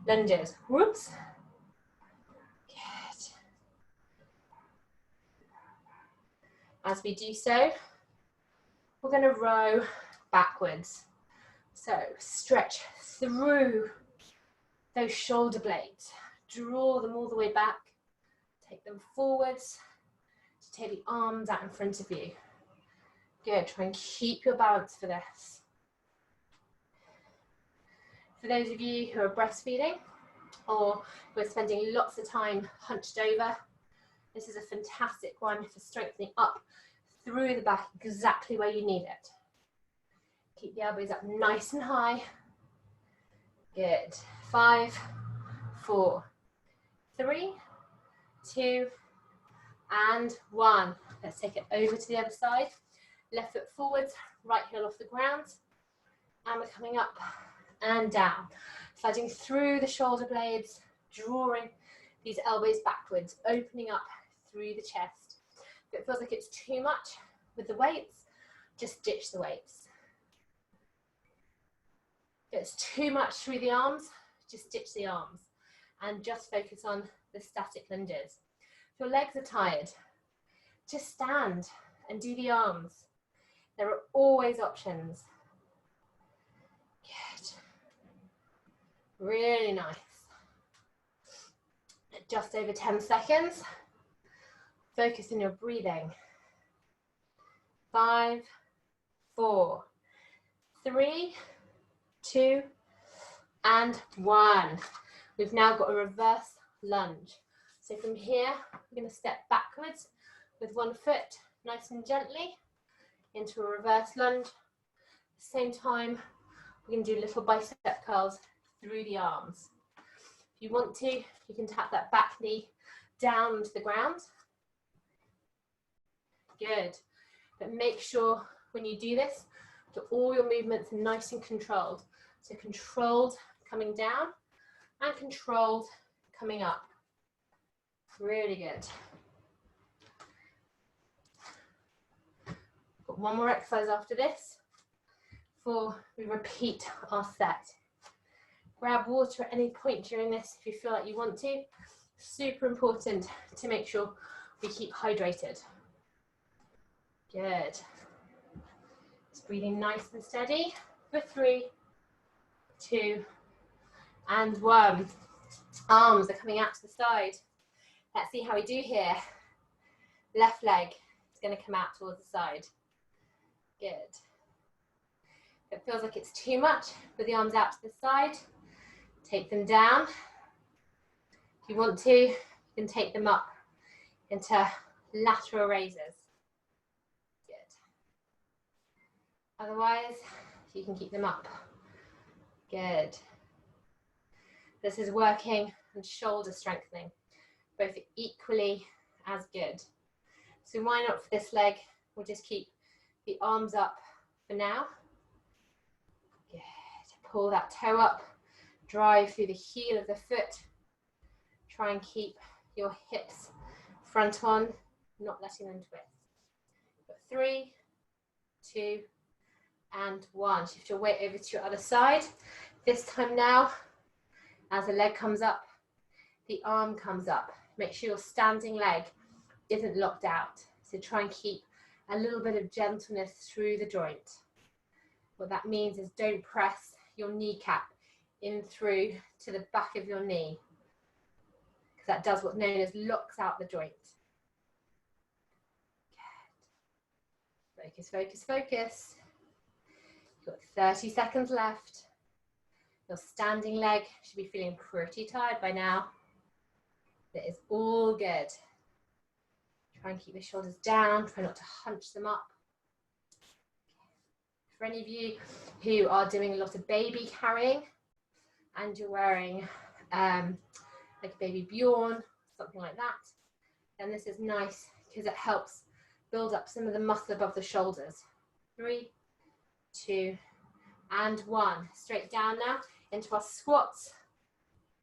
lunges. Whoops. Good. As we do so, we're going to row backwards. So stretch through those shoulder blades. Draw them all the way back. Take them forwards. To take the arms out in front of you. Good. Try and keep your balance for this. For those of you who are breastfeeding or who are spending lots of time hunched over, this is a fantastic one for strengthening up through the back, exactly where you need it. Keep the elbows up nice and high. Good. 5, 4, 3, 2, and 1. Let's take it over to the other side. Left foot forwards, right heel off the ground. And we're coming up and down. Sliding through the shoulder blades, drawing these elbows backwards, opening up through the chest. If it feels like it's too much with the weights, just ditch the weights. If it's too much through the arms, just ditch the arms and just focus on the static lunges. If your legs are tired, just stand and do the arms. There are always options. Good. Really nice. Just over 10 seconds. Focus on your breathing. 5, 4, 3, 2, and 1. We've now got a reverse lunge. So from here, we're going to step backwards with one foot, nice and gently, into a reverse lunge. At the same time, we're going to do little bicep curls through the arms. If you want to, you can tap that back knee down to the ground. Good. But make sure when you do this, that all your movements are nice and controlled. So controlled coming down and controlled coming up. Really good. Got one more exercise after this before we repeat our set. Grab water at any point during this if you feel like you want to. Super important to make sure we keep hydrated. Good. Just breathing nice and steady for 3, 2, and 1. Arms are coming out to the side. Let's see how we do here. Left leg is going to come out towards the side. Good. If it feels like it's too much, with the arms out to the side, take them down. If you want to, you can take them up into lateral raises. Good. Otherwise, you can keep them up. Good. This is working on shoulder strengthening, both equally as good. So why not for this leg, we'll just keep the arms up for now. Good. Pull that toe up, drive through the heel of the foot. Try and keep your hips front on, not letting them twist. Got 3, 2, and 1. Shift your weight over to your other side. This time now, as the leg comes up, the arm comes up. Make sure your standing leg isn't locked out. So try and keep a little bit of gentleness through the joint. What that means is don't press your kneecap in through to the back of your knee, because that does what's known as locks out the joint. Good. Focus, focus, focus. You've got 30 seconds left. Your standing leg should be feeling pretty tired by now. That is all good. Try and keep the shoulders down. Try not to hunch them up. For any of you who are doing a lot of baby carrying and you're wearing like a baby Bjorn, something like that, then this is nice because it helps build up some of the muscle above the shoulders. 3, 2, and 1. Straight down now into our squats,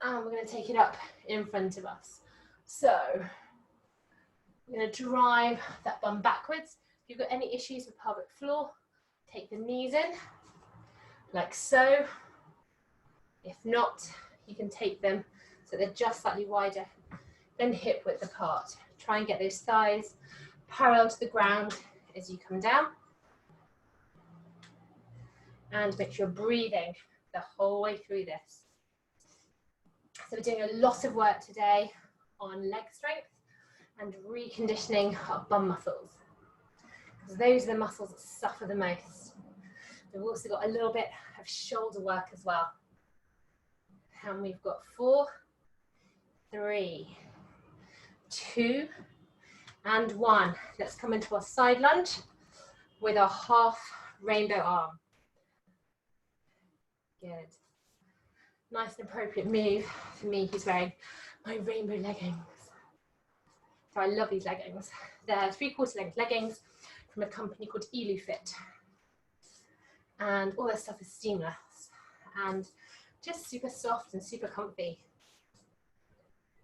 and we're going to take it up in front of us. So we're going to drive that bum backwards. If you've got any issues with pelvic floor, take the knees in like so. If not, you can take them so they're just slightly wider than hip width apart. Try and get those thighs parallel to the ground as you come down. And make sure you're breathing the whole way through this. So we're doing a lot of work today on leg strength and reconditioning our bum muscles, because those are the muscles that suffer the most. We've also got a little bit of shoulder work as well. And we've got 4, 3, 2, and 1. Let's come into our side lunge with our half rainbow arm. Good. Nice and appropriate move for me who's wearing my rainbow leggings. So I love these leggings. They're 3/4 length leggings from a company called Fit. And all their stuff is seamless and just super soft and super comfy.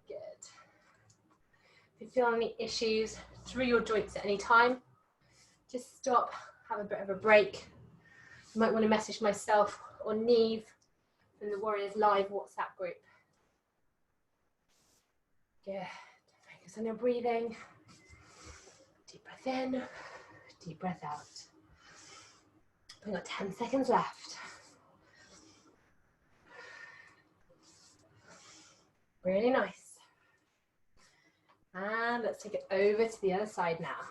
Good. If you feel any issues through your joints at any time, just stop, have a bit of a break. You might want to message myself or Neve from the Warriors Live WhatsApp group. Good. Focus on your breathing. Deep breath in, deep breath out. We've got 10 seconds left. Really nice. And let's take it over to the other side now.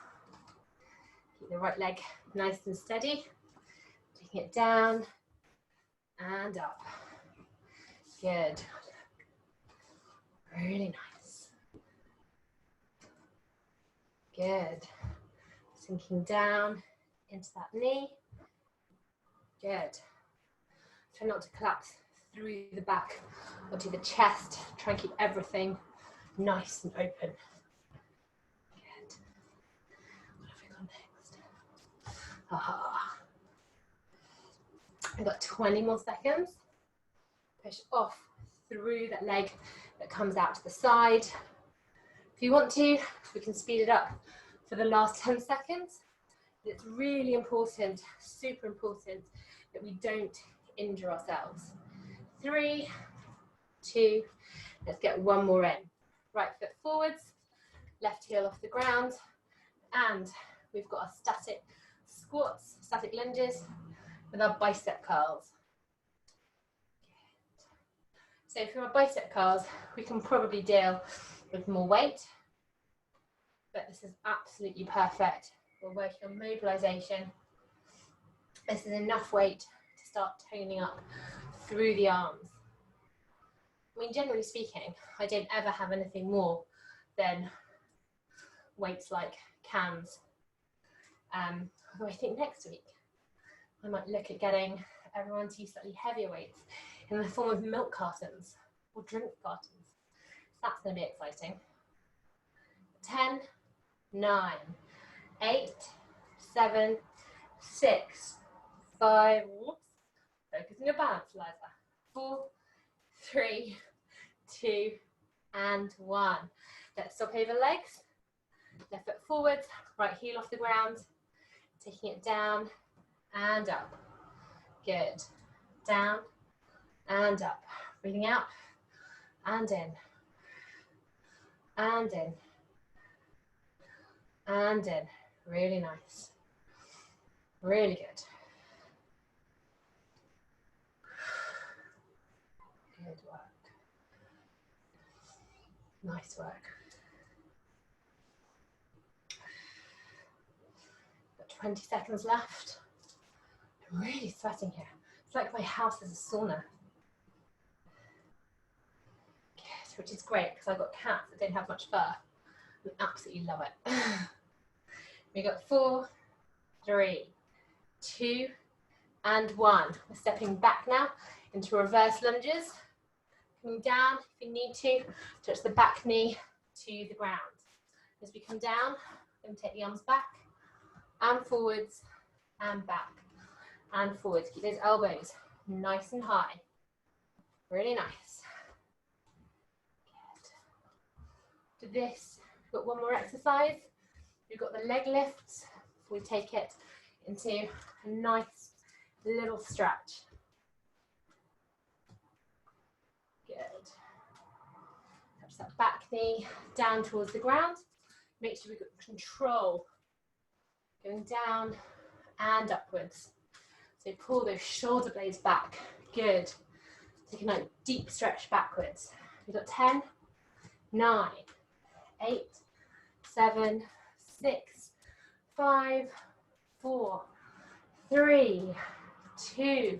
Keep the right leg nice and steady. Taking it down and up. Good. Really nice. Good. Sinking down into that knee. Good. Try not to collapse through the back or to the chest. Try and keep everything nice and open. Good. What have we got next? Aha. I've got 20 more seconds. Push off through that leg that comes out to the side. If you want to, we can speed it up for the last 10 seconds. It's really important, super important, that we don't injure ourselves. 3, 2, let's get one more in. Right foot forwards, left heel off the ground, and we've got our static squats, static lunges with our bicep curls. So for our bicep curls, we can probably deal with more weight, but this is absolutely perfect. We're working on mobilization. This is enough weight to start toning up through the arms. I mean, generally speaking, I don't ever have anything more than weights like cans. Although I think next week I might look at getting everyone to use slightly heavier weights in the form of milk cartons or drink cartons. That's going to be exciting. 10, 9, 8, 7, 6, 5, whoops, focus on your balance, Liza. 4, 3, 2, and 1. Let's stop over legs. Left foot forwards, right heel off the ground, taking it down and up. Good. Down and up. Breathing out and in. And in. And in. Really nice. Really good. Good work. Nice work. Got 20 seconds left. I'm really sweating here. It's like my house is a sauna. Good, which is great because I've got cats that don't have much fur. I absolutely love it. We got 4, 3, 2, and 1. We're stepping back now into reverse lunges. Coming down, if you need to, touch the back knee to the ground. As we come down, then take the arms back and forwards and back and forwards. Keep those elbows nice and high. Really nice. Good. To this, we've got one more exercise. We've got the leg lifts. We take it into a nice little stretch. Good. Touch that back knee down towards the ground. Make sure we've got control. Going down and upwards. So pull those shoulder blades back. Good. Take a nice deep stretch backwards. We've got 10, 9, 8, 7, 6, 5, 4, 3, 2,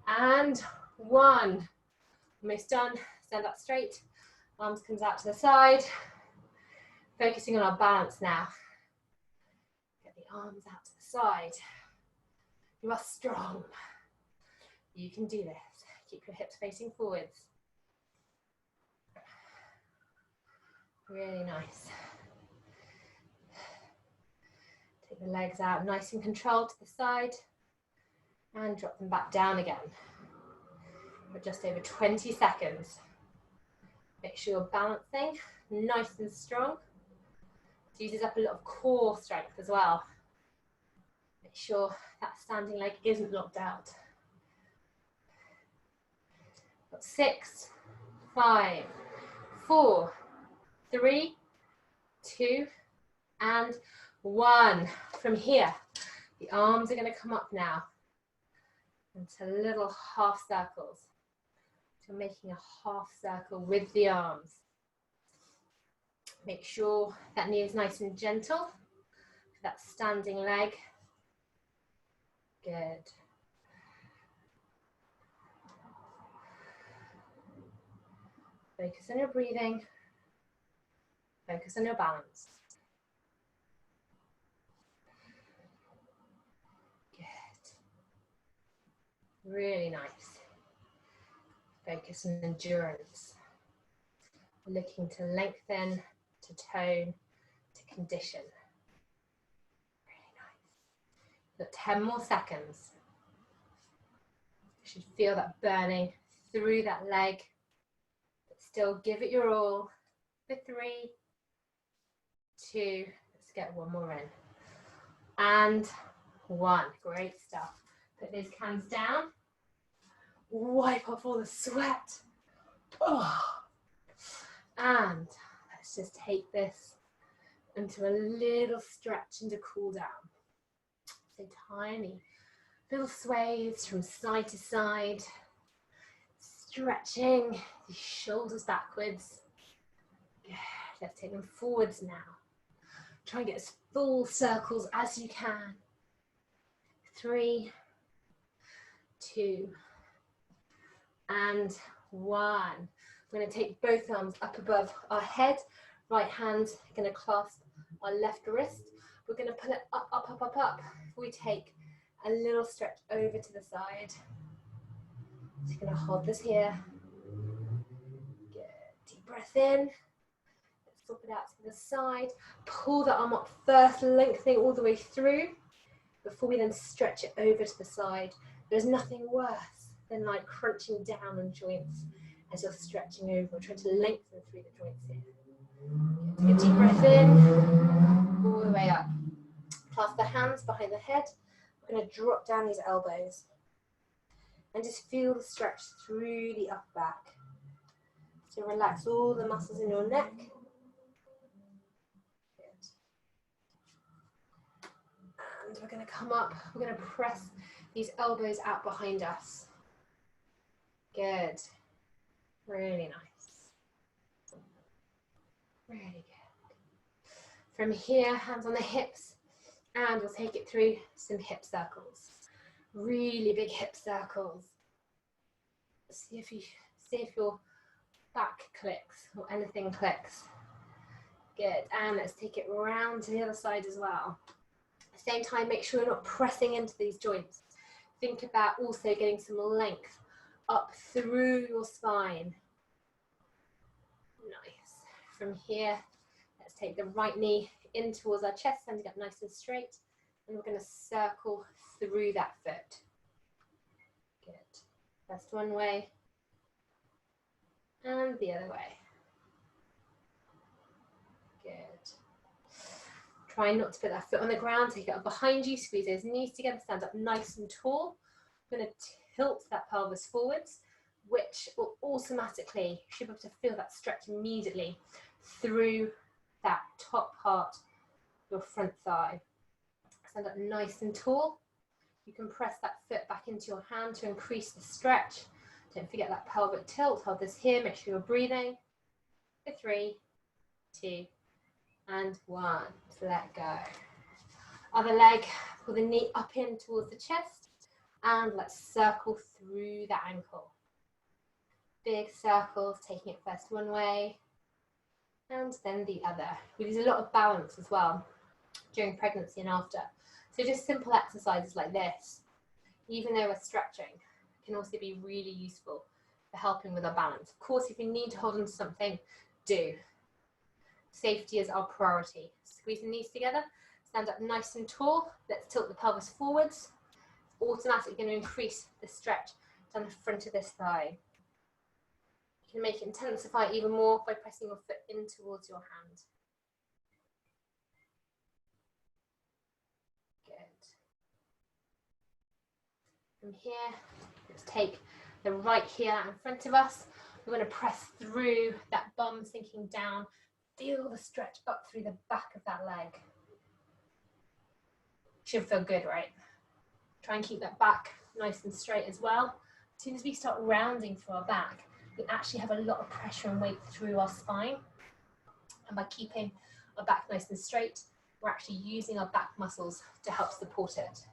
and 1. Almost done. Stand up straight. Arms comes out to the side. Focusing on our balance now. Get the arms out to the side. You are strong. You can do this. Keep your hips facing forwards. Really nice. Take the legs out nice and controlled to the side and drop them back down again for just over 20 seconds. Make sure you're balancing nice and strong. It uses up a lot of core strength as well. Make sure that standing leg isn't locked out. Got 6, 5, 4, 3, 2, and 1. From here, the arms are going to come up now into little half circles. So you're making a half circle with the arms. Make sure that knee is nice and gentle. That standing leg. Good. Focus on your breathing. Focus on your balance. Good. Really nice. Focus on endurance. Looking to lengthen, to tone, to condition. Really nice. Got 10 more seconds. You should feel that burning through that leg, but still give it your all. For 3, 2, let's get one more in. And 1, great stuff. Put those hands down. Wipe off all the sweat. Oh. And let's just take this into a little stretch and a cool down. So tiny little sways from side to side. Stretching the shoulders backwards. Good. Let's take them forwards now. Try and get as full circles as you can. 3, 2, and 1. We're going to take both arms up above our head. Right hand going to clasp our left wrist. We're going to pull it up, up, up, up, up. We take a little stretch over to the side. So you're going to hold this here. Good. Deep breath in. Let's flip it out to the side. Pull the arm up first, lengthening all the way through before we then stretch it over to the side. There's nothing worse than like crunching down on joints as you're stretching over, trying to lengthen through the joints here. Take a deep breath in, all the way up. Clasp the hands behind the head. We're going to drop down these elbows and just feel the stretch through the upper back. So relax all the muscles in your neck. Good. And we're going to come up, we're going to press these elbows out behind us. Good. Really nice. Really good. From here, hands on the hips, and we'll take it through some hip circles. Really big hip circles. See if your back clicks or anything clicks. Good. And let's take it round to the other side as well. At the same time, make sure you're not pressing into these joints. Think about also getting some length up through your spine. Nice. From here, let's take the right knee in towards our chest, standing up nice and straight, and we're going to circle through that foot. Good. First one way, and the other way. Good. Try not to put that foot on the ground, take it up behind you, squeeze those knees together, stand up nice and tall. We're going to tilt that pelvis forwards, which will automatically, you should be able to feel that stretch immediately through that top part, your front thigh. Stand up nice and tall. You can press that foot back into your hand to increase the stretch. Don't forget that pelvic tilt. Hold this here, make sure you're breathing. For 3, 2, and 1. So let go. Other leg, pull the knee up in towards the chest, and let's circle through the ankle. big circles, taking it first one way and then the other. We use a lot of balance as well during pregnancy and after. So just simple exercises like this, even though we're stretching, can also be really useful for helping with our balance. Of course, if you need to hold on to something, do. Safety is our priority. Squeeze the knees together, stand up nice and tall. Let's tilt the pelvis forwards. Automatically going to increase the stretch down the front of this thigh. You can make it intensify even more by pressing your foot in towards your hand. Good. From here, let's take the right heel out in front of us. We're going to press through that bum sinking down. Feel the stretch up through the back of that leg. Should feel good, right? Try and keep that back nice and straight as well. As soon as we start rounding through our back, we actually have a lot of pressure and weight through our spine. And by keeping our back nice and straight, we're actually using our back muscles to help support it.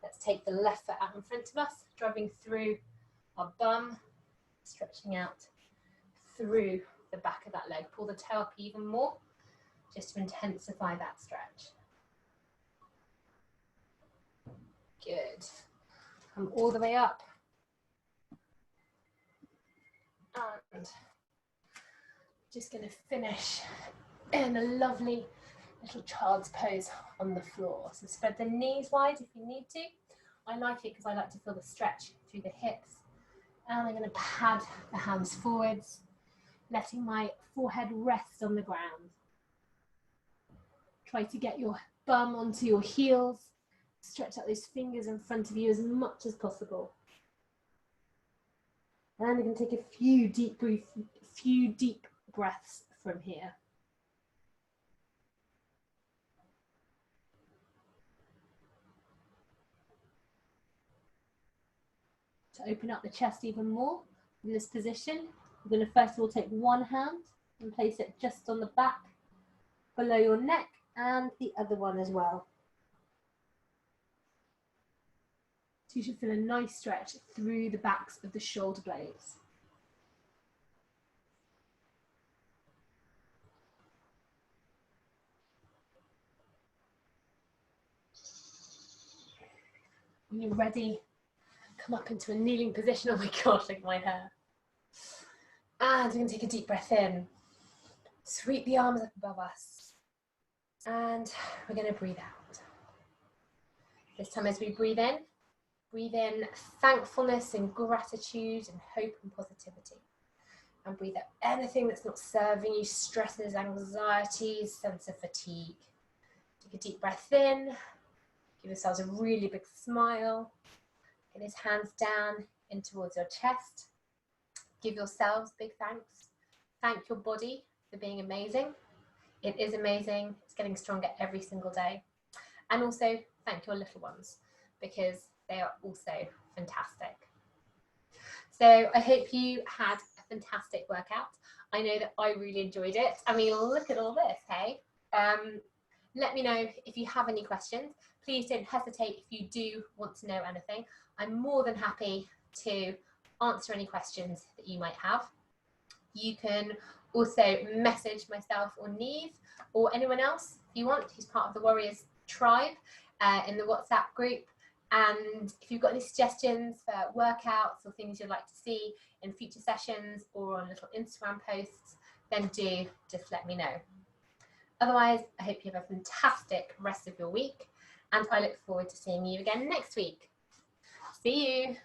Let's take the left foot out in front of us, driving through our bum, stretching out through the back of that leg. Pull the toe up even more, just to intensify that stretch. Good. Come all the way up. And just going to finish in a lovely little child's pose on the floor. So spread the knees wide if you need to. I like it because I like to feel the stretch through the hips. And I'm going to pad the hands forwards, letting my forehead rest on the ground. Try to get your bum onto your heels. Stretch out those fingers in front of you as much as possible. And we're going to take a few deep breaths from here. To open up the chest even more in this position, we're going to first of all take one hand and place it just on the back, below your neck, and the other one as well. So you should feel a nice stretch through the backs of the shoulder blades. When you're ready, come up into a kneeling position. Oh my gosh, look at my hair. And we're going to take a deep breath in. Sweep the arms up above us. And we're going to breathe out. This time as we breathe in thankfulness and gratitude and hope and positivity. And breathe out anything that's not serving you, stresses, anxieties, sense of fatigue. Take a deep breath in. Give yourselves a really big smile. Get those hands down in towards your chest. Give yourselves big thanks. Thank your body for being amazing. It is amazing. It's getting stronger every single day. And also thank your little ones because they are also fantastic. So I hope you had a fantastic workout. I know that I really enjoyed it. I mean, look at all this, hey? Let me know if you have any questions. Please don't hesitate if you do want to know anything. I'm more than happy to answer any questions that you might have. You can also message myself or Neve or anyone else if you want who's part of the Warriors tribe in the WhatsApp group. And if you've got any suggestions for workouts or things you'd like to see in future sessions or on little Instagram posts, then do just let me know. Otherwise, I hope you have a fantastic rest of your week, and I look forward to seeing you again next week. See you.